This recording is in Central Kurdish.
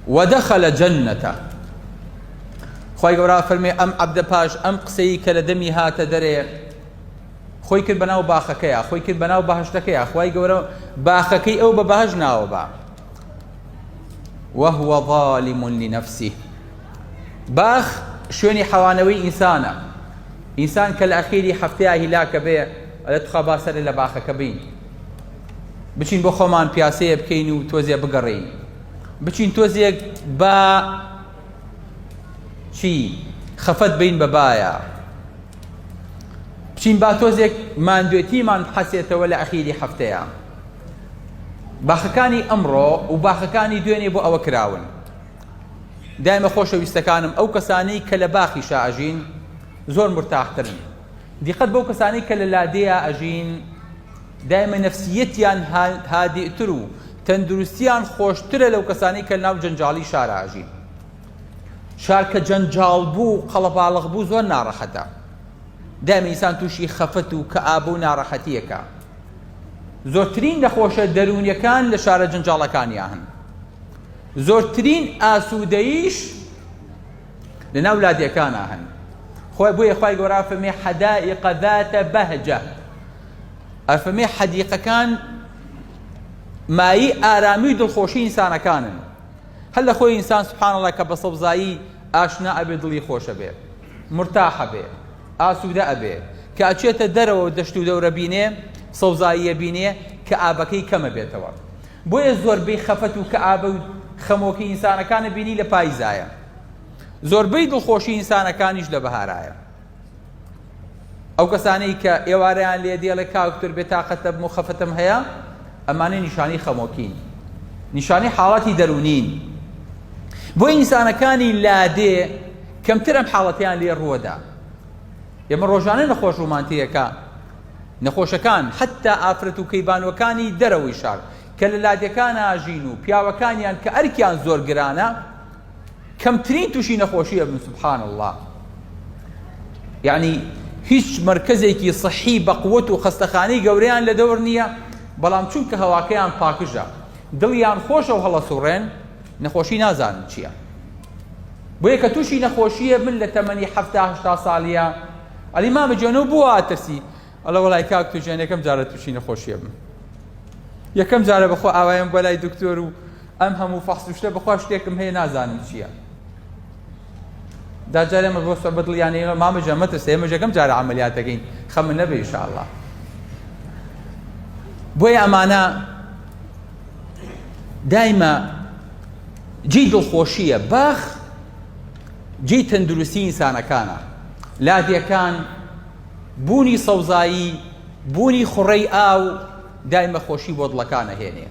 ودخل جنته. خوای گەورە فەرمێ ئەم عەبدە پاش ئەم قسەی کە لە دەمی هاتە دەرێ خۆی کرد بەناو باخەکەیە، خۆی کرد بەناو بەهەشتەکەیە. خوای گەورە باخەکەی ئەو بە بەهەشت ناوە بە وهو ظالم لنفسه. باخ شوێنی حەوانەوەی ئینسانە. ئینسان کە لە ئەخیری هەفتەیە هیلاکە بێ ئەڵێ توخوا با سەرێ لە باخەکە بین، بچین بۆ خۆمان پیاسەیە بکەین و تۆزێ بگەڕێین، بچین تۆزێک بە چی خەفەت بین بە بایە، بچین با تۆزێک ماندوێتیمان حەسێتەوە لە ئەخیری هەفتەیە. باخەکانی ئەمڕۆ و باخەکانی دوێنێ بۆ ئەوە کراون. دایمە خۆشەویستەکانم ئەو کەسانەی کە لە باخی ئەژین زۆر مرتاحترن. دیقەت بەو کەسانەی کە لە لادەیە ئەژین دایمە نەفسیەتیان هادئتر و تەندروستیان خۆشترە لەو کەسانەی کە ناو جەنجاڵی شارە ئەژین. شار کە جەنجاڵ بوو قەڵەباڵغ بوو زۆر ناڕەحەتە. دایمە ئینسان تووشی خەفەت و کەئابە و ناڕەحەتیەکە. زۆرترین نەخۆشە دەرونیەکان لە شارە جەنجاڵەکانیان هەن. زۆرترین ئاسوودەییش لە ناو لادێکانە هەن. خۆی بۆیە خوای گەورە فەرمێ حەدائیق ذاتە بەهجە. ئەفەرمێ حەدیقەکان مایی ئارامی و دڵخۆشی ئینسانەکانن. هەر لە خۆی ئینسان سوبحانەڵڵا کە بە سەوزایی ئاشنا ئەبێ دڵی خۆشە بێ، مرتاحە بێ، ئاسوودە ئەبێ، کە ئەچێتە دەرەوە دەشت و دەورە بینێ سەوزاییە بینێ کە ئابەکەی کەمە بێتەوە. بۆیە زۆربەی خەفەت و کەئابە و خەمۆکی ئینسانەکانە بینی لە پاییزایە، زۆربەی دڵخۆشی ئینسانەکانیش لە بەهارایە. ئەو کەسانەی کە ئێوارەیان لێ دێڵێ کاکتر بێتاقەتە بم و خەفەتم هەیە ئەمانەی نیشانەی خەمۆکین، نیشانەی حاڵەتی دەرونین. بۆ ئینسانەکانی لادێ کەمتر ئەم حاڵەتیان لێ ڕووەدا. ئێمە ڕۆژانە نەخۆش ڕوومانتیەکە نەخۆشەکان حتا ئافرەت و کەیبانوەکانی دەرەوەی شار کە لە لادەکان ئاژین و پیاوەکانیان کە ئەرکیان زۆر گرانە کەمترین تووشی نەخۆشیە بن سوبحان الله. یعنی هیچ مرکزێکی صحی بە قووەت و خەستەخانەی گەورەیان لە دەور نییە، بەڵام چونکە هەواکەیان پاکژە دڵیان خۆشە و هەڵە سوڕێن نەخۆشی نازانن چییە. بۆیە کە تووشی نەخۆشیە من لە تەمەنی 70-80 ساڵیە ئەڵی مامە جوێنە بووە ترسی ئەڵە وەڵای کاک تو ژیان یەکەم جارە تووشی نەخۆشیە بم، یەکەم جارە بەخۆ ئاوایم بۆ لای دکتۆر و ئەم هەموو فەحس و شتە بەخوا شتێکم هەیە نازانم چییە. داجارێ ئێمە بۆ سۆ بەدڵیانەوە مامە جان مەترسە ئێمە یەکەم جارە عەمەلیاتەکەین خەمم نەبێ ئینشاءالله. بۆیە ئەمانە دایمە جێی دڵخۆشیە. باخ جێی تەندروستی ئینسانەکانە. لادێکان بوونی سەوزایی بوونی خوڕەی ئاو دایمە خۆشی بۆ دڵەکانە هێنێ.